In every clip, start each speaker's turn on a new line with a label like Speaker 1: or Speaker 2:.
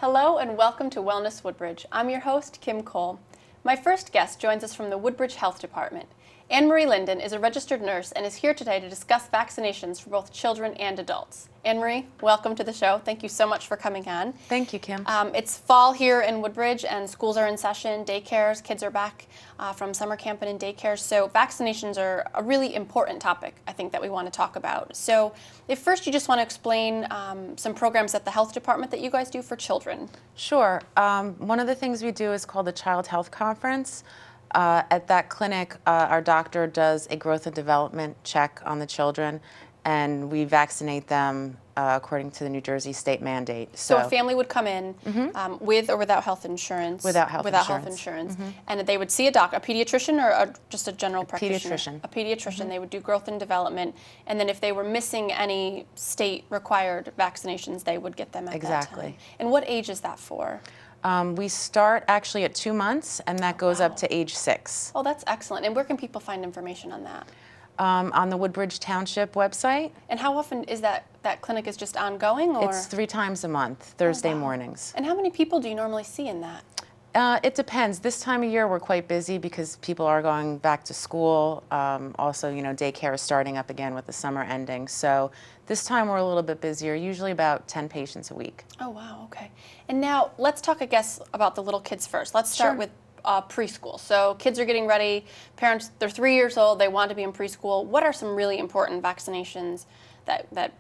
Speaker 1: Hello and welcome to Wellness Woodbridge. I'm your host, Kim Cole. My first guest joins us from the Woodbridge Health Department. Anne-Marie Linden is a registered nurse and is here today to discuss vaccinations for both children and adults. Anne-Marie, welcome to the show. Thank you so much for coming on.
Speaker 2: Thank you, Kim.
Speaker 1: It's fall here in Woodbridge and schools are in session, daycares, kids are back from summer camp and in daycares. So vaccinations are a really important topic, I think, that we want to talk about. So if first you just want to explain some programs at the health department that you guys do for children.
Speaker 2: Sure. One of the things we do is called the Child Health Conference. At that clinic, our doctor does a growth and development check on the children, and we vaccinate them according to the New Jersey state mandate.
Speaker 1: So a family would come in with or without health insurance?
Speaker 2: Without health
Speaker 1: insurance. And they would see a pediatrician or just a general practitioner?
Speaker 2: Pediatrician.
Speaker 1: A pediatrician. They would do growth and development, and then if they were missing any state-required vaccinations, they would get them at that time. And what age is that for?
Speaker 2: We start actually at 2 months, and that goes up to age 6.
Speaker 1: Oh, that's excellent. And where can people find information on that?
Speaker 2: On the Woodbridge Township website.
Speaker 1: And how often is that clinic is just ongoing? Or?
Speaker 2: It's 3 times a month, Thursday mornings.
Speaker 1: And how many people do you normally see in that?
Speaker 2: It depends. This time of year we're quite busy because people are going back to school. Also, daycare is starting up again with the summer ending. So this time we're a little bit busier, usually about 10 patients a week.
Speaker 1: Oh, wow, okay. And now let's talk, I guess, about the little kids first. Let's start with preschool. So kids are getting ready, parents, they're 3 years old, they want to be in preschool. What are some really important vaccinations that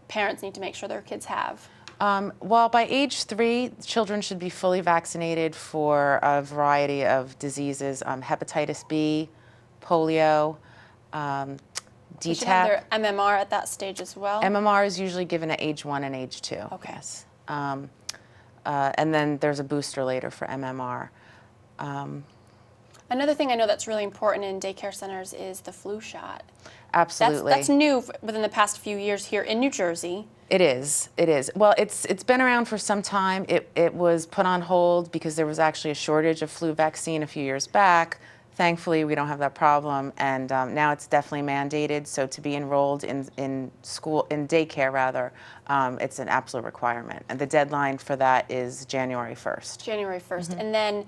Speaker 1: parents need to make sure their kids have?
Speaker 2: Well, by age 3, children should be fully vaccinated for a variety of diseases, hepatitis B, polio, DTaP.
Speaker 1: They should have their MMR at that stage as well?
Speaker 2: MMR is usually given at age 1 and age 2.
Speaker 1: Okay.
Speaker 2: Yes. And then there's a booster later for MMR.
Speaker 1: Another thing I know that's really important in daycare centers is the flu shot.
Speaker 2: Absolutely.
Speaker 1: That's new within the past few years here in New Jersey.
Speaker 2: It is. It is. Well, it's been around for some time. It was put on hold because there was actually a shortage of flu vaccine a few years back. Thankfully, we don't have that problem, and now it's definitely mandated. So to be enrolled in school, in daycare rather, it's an absolute requirement. And the deadline for that is January 1st.
Speaker 1: January 1st. And then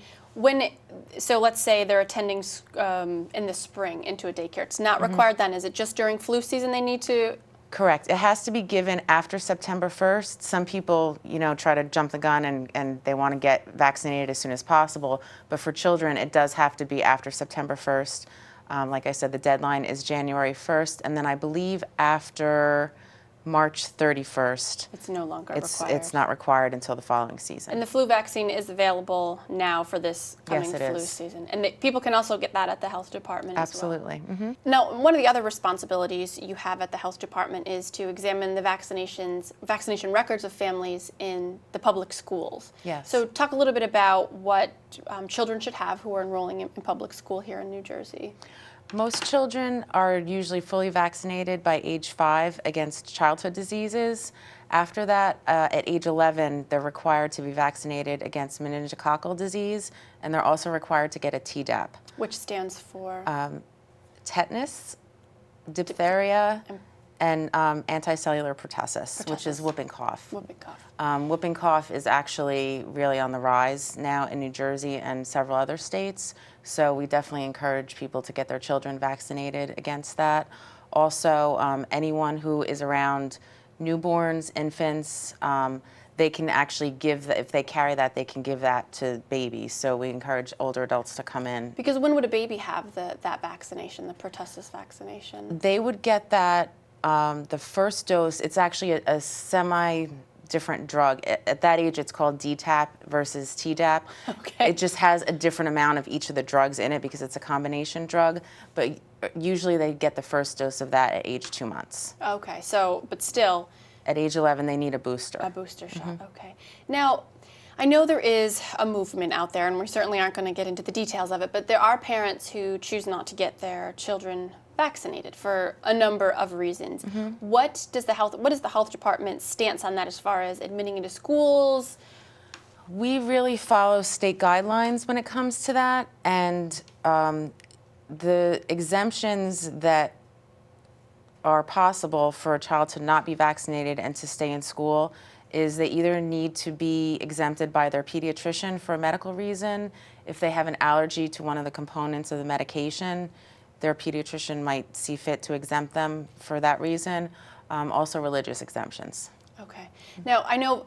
Speaker 1: so let's say they're attending in the spring into a daycare. It's not required then. Is it just during flu season they need to?
Speaker 2: Correct. It has to be given after September 1st. Some people, try to jump the gun and they want to get vaccinated as soon as possible. But for children, it does have to be after September 1st. Like I said, the deadline is January 1st. And then I believe after March 31st.
Speaker 1: It's no longer required.
Speaker 2: It's not required until the following season.
Speaker 1: And the flu vaccine is available now for this coming flu season. And people can also get that at the health department
Speaker 2: Absolutely.
Speaker 1: as well. Now, one of the other responsibilities you have at the health department is to examine the vaccination records of families in the public schools.
Speaker 2: Yes.
Speaker 1: So talk a little bit about what children should have who are enrolling in public school here in New Jersey.
Speaker 2: Most children are usually fully vaccinated by age 5 against childhood diseases. After that, at age 11, they're required to be vaccinated against meningococcal disease, and they're also required to get a Tdap.
Speaker 1: Which stands for?
Speaker 2: Tetanus, diphtheria, and anticellular pertussis, which is whooping cough.
Speaker 1: Whooping cough.
Speaker 2: Whooping cough is actually really on the rise now in New Jersey and several other states. So we definitely encourage people to get their children vaccinated against that. Also, anyone who is around newborns, infants, they can actually give, if they carry that, they can give that to babies. So we encourage older adults to come in.
Speaker 1: Because when would a baby have that vaccination, the Pertussis vaccination?
Speaker 2: They would get that, the first dose. It's actually a semi-different drug. At that age, it's called DTaP versus Tdap.
Speaker 1: Okay.
Speaker 2: It just has a different amount of each of the drugs in it because it's a combination drug. But usually they get the first dose of that at age 2 months.
Speaker 1: Okay, so, but still.
Speaker 2: At age 11, they need a booster.
Speaker 1: A booster shot, okay. Now, I know there is a movement out there, and we certainly aren't going to get into the details of it, but there are parents who choose not to get their children vaccinated for a number of reasons. What is the health department's stance on that as far as admitting into schools?
Speaker 2: We really follow state guidelines when it comes to that, and the exemptions that are possible for a child to not be vaccinated and to stay in school is they either need to be exempted by their pediatrician for a medical reason. If they have an allergy to one of the components of the medication, their pediatrician might see fit to exempt them for that reason. Also religious exemptions.
Speaker 1: Okay. Now, I know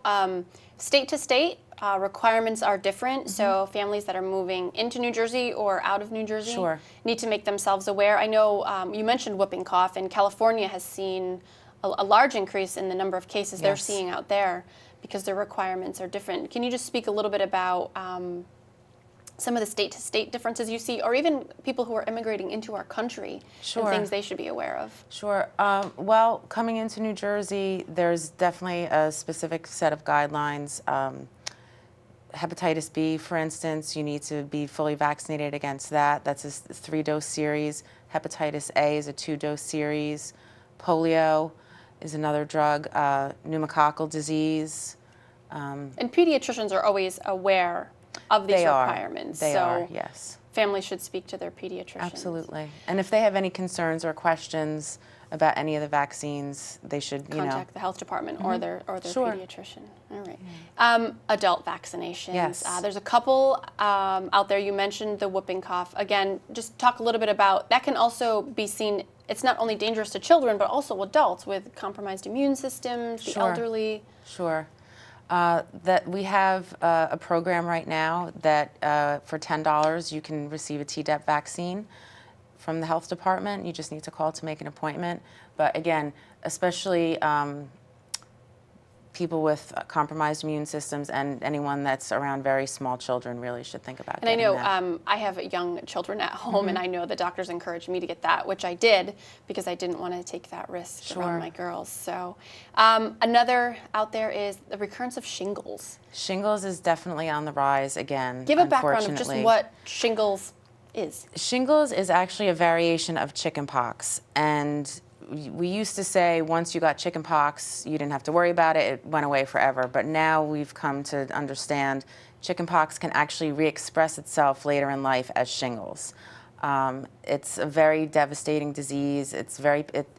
Speaker 1: state to state requirements are different, so families that are moving into New Jersey or out of New Jersey need to make themselves aware. I know you mentioned whooping cough, and California has seen a large increase in the number of cases they're seeing out there because their requirements are different. Can you just speak a little bit about some of the state-to-state differences you see, or even people who are immigrating into our country and things they should be aware of?
Speaker 2: Sure. Well, coming into New Jersey, there's definitely a specific set of guidelines. Hepatitis B, for instance, you need to be fully vaccinated against that. That's a 3-dose series. Hepatitis A is a 2-dose series. Polio is another drug. Pneumococcal disease.
Speaker 1: And pediatricians are always aware of these requirements.
Speaker 2: They are, yes.
Speaker 1: Families should speak to their pediatricians.
Speaker 2: Absolutely. And if they have any concerns or questions about any of the vaccines, they should,
Speaker 1: contact the health department or their pediatrician. All right. Adult vaccinations.
Speaker 2: Yes.
Speaker 1: There's a couple out there. You mentioned the whooping cough. Again, just talk a little bit about that. Can also be seen. It's not only dangerous to children, but also adults with compromised immune systems, the elderly.
Speaker 2: Sure. That we have a program right now that for $10 you can receive a Tdap vaccine from the health department. You just need to call to make an appointment. But again, especially people with compromised immune systems and anyone that's around very small children really should think about getting that.
Speaker 1: And I know I have young children at home, and I know the doctors encouraged me to get that, which I did because I didn't want to take that risk around my girls. So another out there is the recurrence of shingles.
Speaker 2: Shingles is definitely on the rise again.
Speaker 1: Give a background of just what shingles is.
Speaker 2: Shingles is actually a variation of chickenpox, and we used to say once you got chickenpox, you didn't have to worry about it, it went away forever. But now we've come to understand chickenpox can actually re-express itself later in life as shingles. It's a very devastating disease. It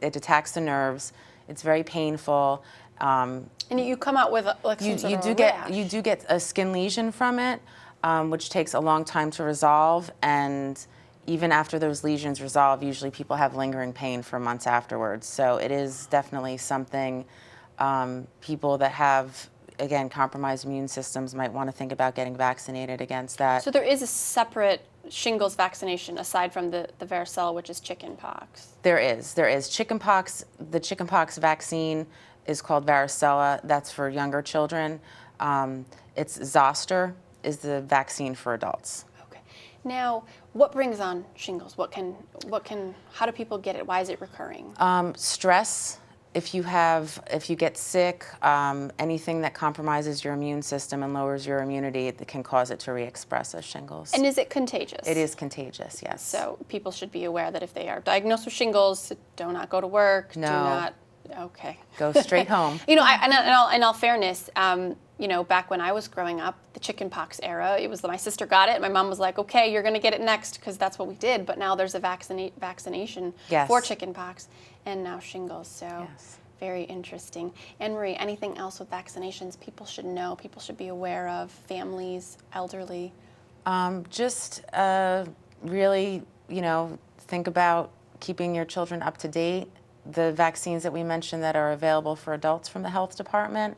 Speaker 2: attacks the nerves. It's very painful.
Speaker 1: And you come out with some sort of rash.
Speaker 2: You do get a skin lesion from it, which takes a long time to resolve, and even after those lesions resolve, usually people have lingering pain for months afterwards. So it is definitely something people that have, again, compromised immune systems might want to think about getting vaccinated against that.
Speaker 1: So there is a separate shingles vaccination aside from the varicella, which is chickenpox.
Speaker 2: There is. Chickenpox, the chickenpox vaccine is called varicella. That's for younger children. It's Zoster is the vaccine for adults.
Speaker 1: Okay. Now, what brings on shingles? How do people get it? Why is it recurring?
Speaker 2: Stress. If you get sick, anything that compromises your immune system and lowers your immunity, it can cause it to re-express as shingles.
Speaker 1: And is it contagious?
Speaker 2: It is contagious, yes.
Speaker 1: So people should be aware that if they are diagnosed with shingles, do not go to work.
Speaker 2: No.
Speaker 1: Do not. Okay.
Speaker 2: Go straight home.
Speaker 1: In all fairness, back when I was growing up, the chickenpox era, it was my sister got it. My mom was like, okay, you're going to get it next because that's what we did. But now there's a vaccination for chickenpox and now shingles. So very interesting. Anne-Marie, anything else with vaccinations people should know, people should be aware of, families, elderly?
Speaker 2: Just really, think about keeping your children up to date. The vaccines that we mentioned that are available for adults from the health department.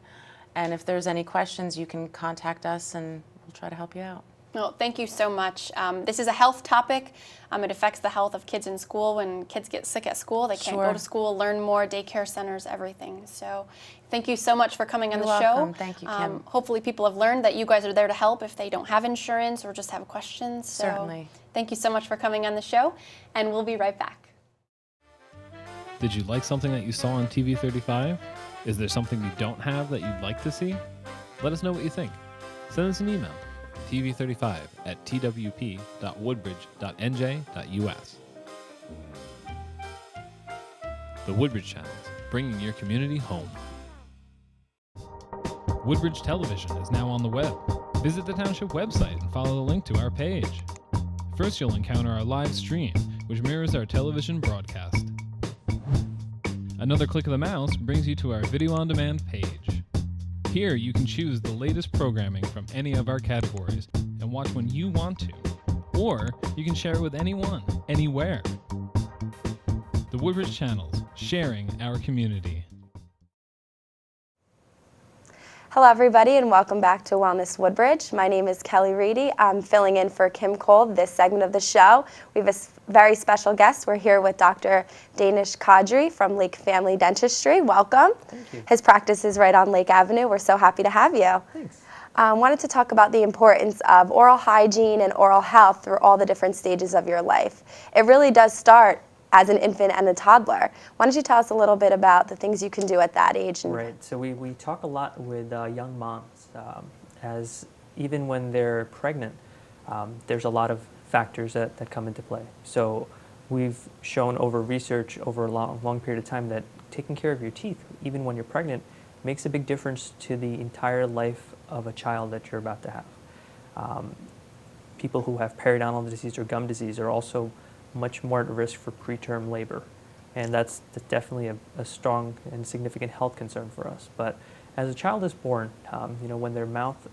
Speaker 2: And if there's any questions, you can contact us and we'll try to help you out.
Speaker 1: Well, thank you so much. This is a health topic. It affects the health of kids in school. When kids get sick at school, they can't go to school, learn more, daycare centers, everything. So thank you so much for coming on the show.
Speaker 2: Welcome. Thank you, Kim.
Speaker 1: Hopefully people have learned that you guys are there to help if they don't have insurance or just have questions. So
Speaker 2: certainly.
Speaker 1: Thank you so much for coming on the show, and we'll be right back.
Speaker 3: Did you like something that you saw on TV 35? Is there something you don't have that you'd like to see? Let us know what you think. Send us an email, tv35@twp.woodbridge.nj.us. The Woodbridge Channels, bringing your community home. Woodbridge Television is now on the web. Visit the township website and follow the link to our page. First, you'll encounter our live stream, which mirrors our television broadcast. Another click of the mouse brings you to our video on demand page. Here you can choose the latest programming from any of our categories and watch when you want to. Or you can share it with anyone, anywhere. The Woodbridge Channels, sharing our community.
Speaker 4: Hello everybody and welcome back to Wellness Woodbridge. My name is Kelly Reedy. I'm filling in for Kim Cole this segment of the show. We have a very special guest. We're here with Dr. Danish Qadri from Lake Family Dentistry. Welcome.
Speaker 5: Thank you.
Speaker 4: His practice is right on Lake Avenue. We're so happy to have you.
Speaker 5: Thanks.
Speaker 4: Wanted to talk about the importance of oral hygiene and oral health through all the different stages of your life. It really does start as an infant and a toddler. Why don't you tell us a little bit about the things you can do at that age?
Speaker 5: Right. So we talk a lot with young moms, as even when they're pregnant, there's a lot of factors that come into play. So we've shown over research over a long period of time that taking care of your teeth, even when you're pregnant, makes a big difference to the entire life of a child that you're about to have. People who have periodontal disease or gum disease are also much more at risk for preterm labor. And that's definitely a strong and significant health concern for us. But as a child is born, when their mouth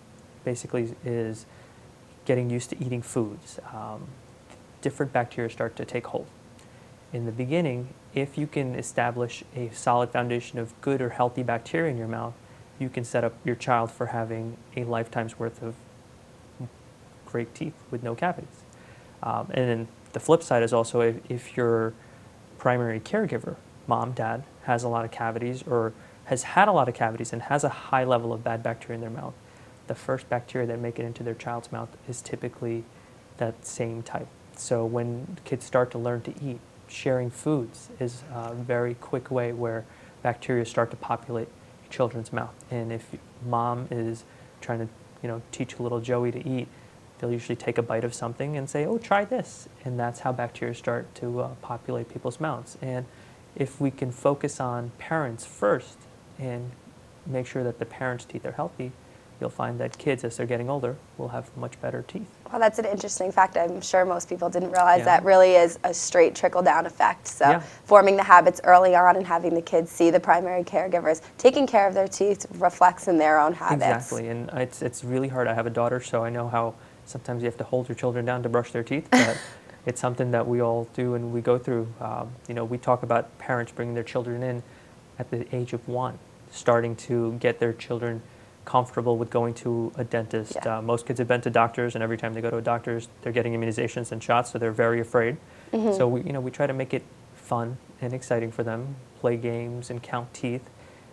Speaker 5: basically is getting used to eating foods, different bacteria start to take hold. In the beginning, if you can establish a solid foundation of good or healthy bacteria in your mouth, you can set up your child for having a lifetime's worth of great teeth with no cavities. And then the flip side is also if your primary caregiver, mom, dad, has a lot of cavities or has had a lot of cavities and has a high level of bad bacteria in their mouth, the first bacteria that make it into their child's mouth is typically that same type. So when kids start to learn to eat, sharing foods is a very quick way where bacteria start to populate your children's mouth. And if mom is trying to teach little Joey to eat, they'll usually take a bite of something and say, oh, try this. And that's how bacteria start to populate people's mouths. And if we can focus on parents first and make sure that the parents' teeth are healthy, you'll find that kids, as they're getting older, will have much better teeth.
Speaker 4: Well, that's an interesting fact. I'm sure most people didn't realize that really is a straight trickle-down effect. So forming the habits early on and having the kids see the primary caregivers taking care of their teeth reflects in their own habits.
Speaker 5: Exactly, and it's really hard. I have a daughter, so I know how sometimes you have to hold your children down to brush their teeth, but it's something that we all do and we go through. We talk about parents bringing their children in at the age of 1, starting to get their children comfortable with going to a dentist. Most kids have been to doctors, and every time they go to a doctor's, they're getting immunizations and shots, so they're very afraid. So we try to make it fun and exciting for them, play games and count teeth,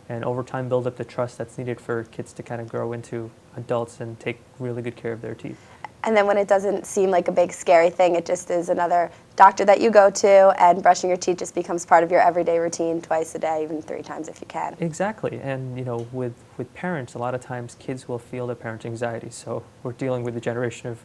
Speaker 5: and over time build up the trust that's needed for kids to kind of grow into adults and take really good care of their teeth.
Speaker 4: And then when it doesn't seem like a big scary thing, it just is another doctor that you go to, and brushing your teeth just becomes part of your everyday routine twice a day, even 3 times if you can.
Speaker 5: Exactly, and with parents, a lot of times kids will feel their parents' anxiety. So we're dealing with a generation of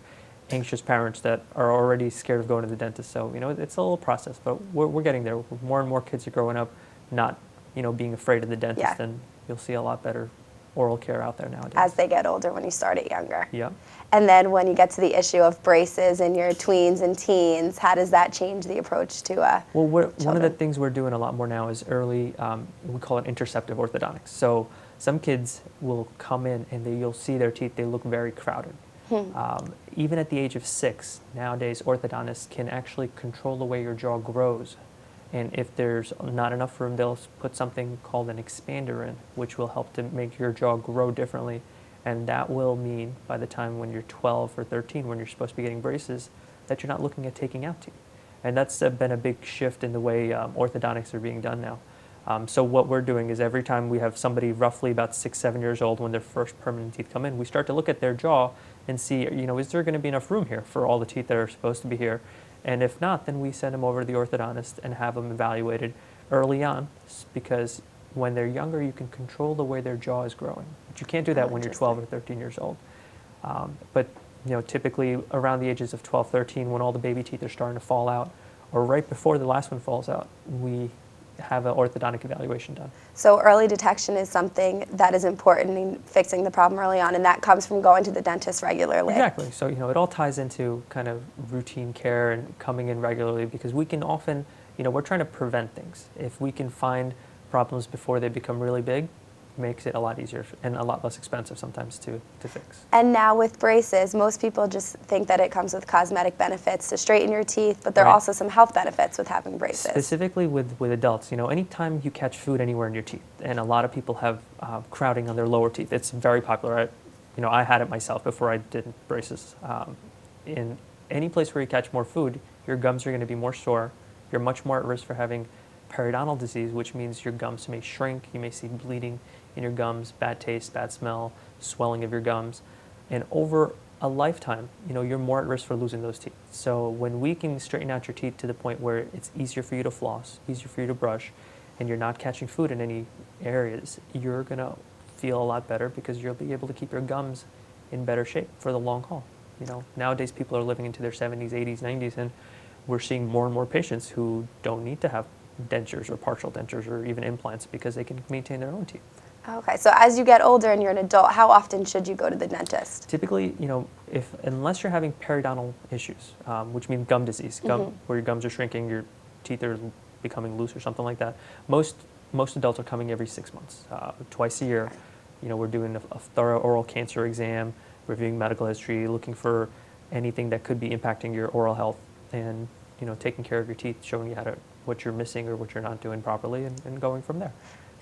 Speaker 5: anxious parents that are already scared of going to the dentist. So it's a little process, but we're getting there. More and more kids are growing up not being afraid of the dentist, and you'll see a lot better oral care out there nowadays.
Speaker 4: As they get older, when you start it younger.
Speaker 5: Yeah.
Speaker 4: And then when you get to the issue of braces in your tweens and teens, how does that change the approach to
Speaker 5: Well, one of the things we're doing a lot more now is early, we call it Interceptor Orthodontics. So some kids will come in and you'll see their teeth, they look very crowded. Even at the age of 6, nowadays orthodontists can actually control the way your jaw grows. And if there's not enough room, they'll put something called an expander in, which will help to make your jaw grow differently. And that will mean by the time when you're 12 or 13, when you're supposed to be getting braces, that you're not looking at taking out teeth. And that's been a big shift in the way orthodontics are being done now. So what we're doing is every time we have somebody roughly about 6, 7 years old, when their first permanent teeth come in, we start to look at their jaw and see, is there going to be enough room here for all the teeth that are supposed to be here? And if not, then we send them over to the orthodontist and have them evaluated early on, because when they're younger, you can control the way their jaw is growing. But you can't do that when you're 12 or 13 years old. But typically around the ages of 12, 13, when all the baby teeth are starting to fall out, or right before the last one falls out, we have an orthodontic evaluation done.
Speaker 4: So early detection is something that is important in fixing the problem early on, and that comes from going to the dentist regularly.
Speaker 5: Exactly. So it all ties into kind of routine care and coming in regularly, because we can often, we're trying to prevent things. If we can find problems before they become really big, makes it a lot easier and a lot less expensive sometimes to fix.
Speaker 4: And now with braces, most people just think that it comes with cosmetic benefits to straighten your teeth, but there are
Speaker 5: Right.
Speaker 4: also some health benefits with having braces.
Speaker 5: Specifically with adults, anytime you catch food anywhere in your teeth, and a lot of people have crowding on their lower teeth, it's very popular. I had it myself before I did braces. In any place where you catch more food, your gums are going to be more sore. You're much more at risk for having periodontal disease, which means your gums may shrink. You may see bleeding in your gums, bad taste, bad smell, swelling of your gums. And over a lifetime, you're more at risk for losing those teeth. So when we can straighten out your teeth to the point where it's easier for you to floss, easier for you to brush, and you're not catching food in any areas, you're going to feel a lot better because you'll be able to keep your gums in better shape for the long haul. Nowadays people are living into their 70s, 80s, 90s, and we're seeing more and more patients who don't need to have dentures or partial dentures or even implants because they can maintain their own teeth.
Speaker 4: Okay, so as you get older and you're an adult, how often should you go to the dentist?
Speaker 5: Typically, unless you're having periodontal issues, which means gum disease, where your gums are shrinking, your teeth are becoming loose or something like that, most adults are coming every 6 months, twice a year. We're doing a thorough oral cancer exam, reviewing medical history, looking for anything that could be impacting your oral health, and taking care of your teeth, showing you what you're missing or what you're not doing properly, and going from there.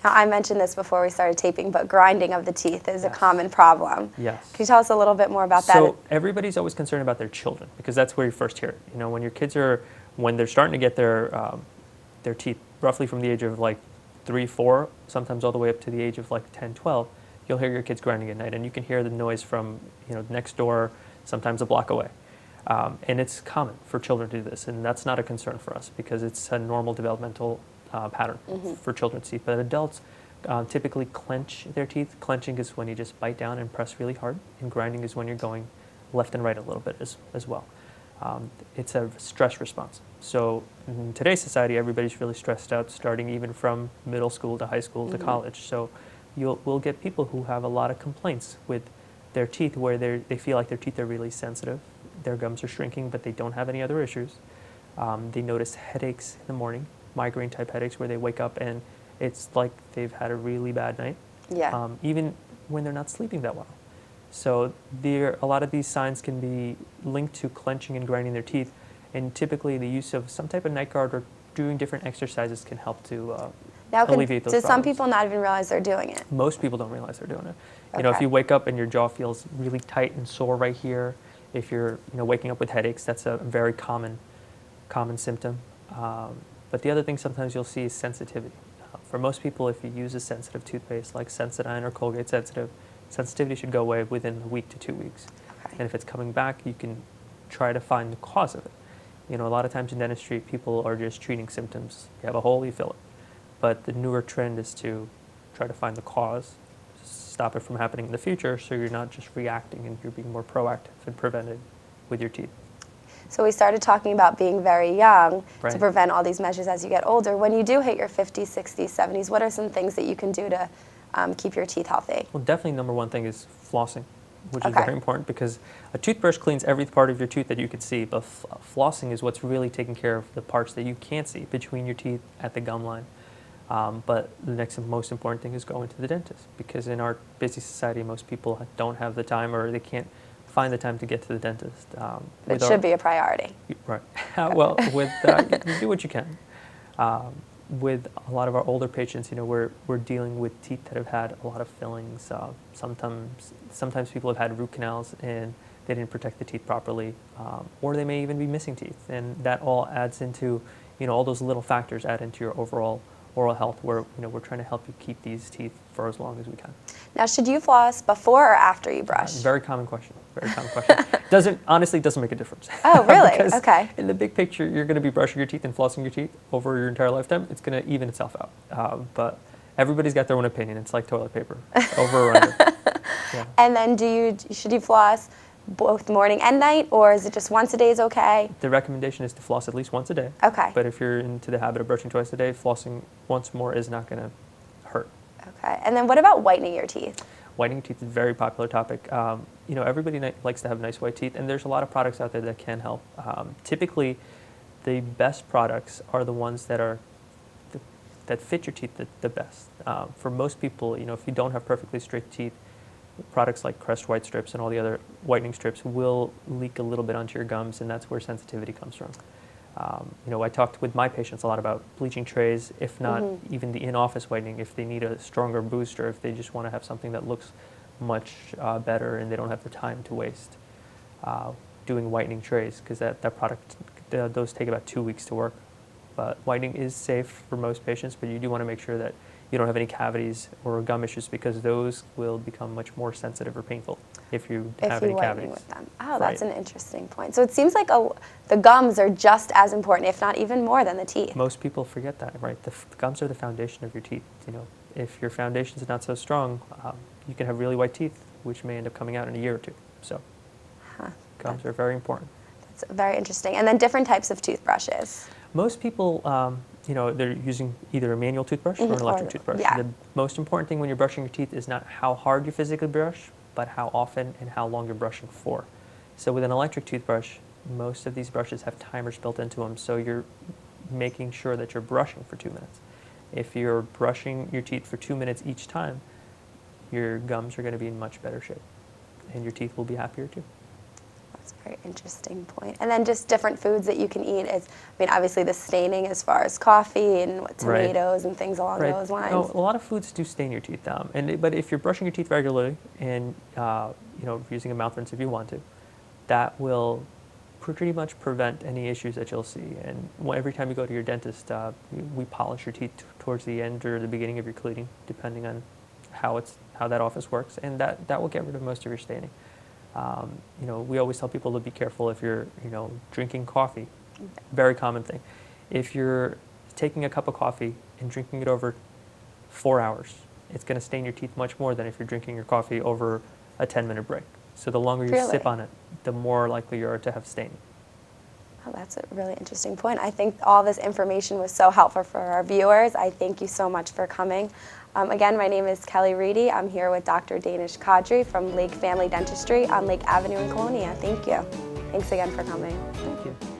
Speaker 4: Now, I mentioned this before we started taping, but grinding of the teeth is a
Speaker 5: Yes.
Speaker 4: common problem.
Speaker 5: Yes.
Speaker 4: Can you tell us a little bit more about that?
Speaker 5: So everybody's always concerned about their children because that's where you first hear it. When your kids when they're starting to get their teeth roughly from the age of like 3, 4, sometimes all the way up to the age of like 10, 12, you'll hear your kids grinding at night, and you can hear the noise from next door, sometimes a block away. And it's common for children to do this, and that's not a concern for us because it's a normal developmental pattern for children's teeth. But adults typically clench their teeth. Clenching is when you just bite down and press really hard, and grinding is when you're going left and right a little bit as well. It's a stress response. So in today's society, everybody's really stressed out, starting even from middle school to high school to college. So we'll get people who have a lot of complaints with their teeth where they feel like their teeth are really sensitive. Their gums are shrinking, but they don't have any other issues. They notice headaches in the morning, migraine-type headaches where they wake up and it's like they've had a really bad night, even when they're not sleeping that well. So a lot of these signs can be linked to clenching and grinding their teeth, and typically the use of some type of night guard or doing different exercises can help to alleviate those
Speaker 4: do
Speaker 5: problems.
Speaker 4: some people not even realize they're doing it?
Speaker 5: Most people don't realize they're doing it.
Speaker 4: Okay.
Speaker 5: If you wake up and your jaw feels really tight and sore right here, if you're waking up with headaches, that's a very common symptom. But the other thing sometimes you'll see is sensitivity. For most people, if you use a sensitive toothpaste like Sensodyne or Colgate Sensitive, sensitivity should go away within a week to 2 weeks.
Speaker 4: Okay.
Speaker 5: And if it's coming back, you can try to find the cause of it. A lot of times in dentistry, people are just treating symptoms. You have a hole, you fill it. But the newer trend is to try to find the cause, stop it from happening in the future, so you're not just reacting and you're being more proactive and preventive with your teeth.
Speaker 4: So we started talking about being very young to
Speaker 5: Right.
Speaker 4: prevent all these measures as you get older. When you do hit your 50s, 60s, 70s, what are some things that you can do to keep your teeth healthy?
Speaker 5: Well, definitely number one thing is flossing, which is
Speaker 4: Okay.
Speaker 5: very important because a toothbrush cleans every part of your tooth that you can see, but flossing is what's really taking care of the parts that you can't see between your teeth at the gum line. But the next and most important thing is going to the dentist because in our busy society, most people don't have the time or they can't find the time to get to the dentist.
Speaker 4: It should be a priority.
Speaker 5: Right. Well, you do what you can. With a lot of our older patients, we're dealing with teeth that have had a lot of fillings. Sometimes people have had root canals and they didn't protect the teeth properly, or they may even be missing teeth, and that all adds into, all those little factors add into your overall oral health. Where we're trying to help you keep these teeth for as long as we can.
Speaker 4: Now, should you floss before or after you brush?
Speaker 5: Very common question. Very common question. Honestly doesn't make a difference.
Speaker 4: Oh, really?
Speaker 5: Because
Speaker 4: Okay.
Speaker 5: in the big picture, you're going to be brushing your teeth and flossing your teeth over your entire lifetime. It's going to even itself out. But everybody's got their own opinion. It's like toilet paper, over or under. Yeah.
Speaker 4: And then should you floss both morning and night, or is it just once a day is okay?
Speaker 5: The recommendation is to floss at least once a day.
Speaker 4: Okay.
Speaker 5: But if you're into the habit of brushing twice a day, flossing once more is not going to hurt.
Speaker 4: Okay. And then what about whitening your teeth?
Speaker 5: Whitening teeth is a very popular topic. Everybody likes to have nice white teeth, and there's a lot of products out there that can help. Typically, the best products are the ones that are that fit your teeth the best. For most people, you know, if you don't have perfectly straight teeth, products like Crest White strips and all the other whitening strips will leak a little bit onto your gums, and that's where sensitivity comes from. You know, I talked with my patients a lot about bleaching trays, if not even the in-office whitening, if they need a stronger booster, if they just want to have something that looks much better and they don't have the time to waste doing whitening trays, because that product, those take about 2 weeks to work. But whitening is safe for most patients, but you do want to make sure that you don't have any cavities or gum issues, because those will become much more sensitive or painful if you have any cavities.
Speaker 4: With them. Oh, that's an interesting point. So it seems like the gums are just as important, if not even more, than the teeth.
Speaker 5: Most people forget that, right? The gums are the foundation of your teeth. You know, if your foundation is not so strong, you can have really white teeth, which may end up coming out in a year or two. So gums are very important.
Speaker 4: That's very interesting. And then different types of toothbrushes.
Speaker 5: Most people, you know, they're using either a manual toothbrush or an electric toothbrush.
Speaker 4: Yeah.
Speaker 5: The most important thing when you're brushing your teeth is not how hard you physically brush, but how often and how long you're brushing for. So with an electric toothbrush, most of these brushes have timers built into them, so you're making sure that you're brushing for 2 minutes. If you're brushing your teeth for 2 minutes each time, your gums are going to be in much better shape, and your teeth will be happier too.
Speaker 4: That's a very interesting point. And then just different foods that you can eat is, I mean, obviously the staining as far as coffee and tomatoes and things along those lines.
Speaker 5: No, a lot of foods do stain your teeth, but if you're brushing your teeth regularly and you know, using a mouth rinse if you want to, that will pretty much prevent any issues that you'll see. And every time you go to your dentist, we polish your teeth towards the end or the beginning of your cleaning, depending on how that office works, and that will get rid of most of your staining. You know, we always tell people to be careful if you're, you know, drinking coffee. Very common thing. If you're taking a cup of coffee and drinking it over 4 hours, it's going to stain your teeth much more than if you're drinking your coffee over a 10-minute break. So the longer you sip on it, the more likely you are to have staining.
Speaker 4: Oh, that's a really interesting point. I think all this information was so helpful for our viewers. I thank you so much for coming. Again, my name is Kelly Reedy. I'm here with Dr. Danish Qadri from Lake Family Dentistry on Lake Avenue in Colonia. Thank you. Thanks again for coming.
Speaker 5: Thank you.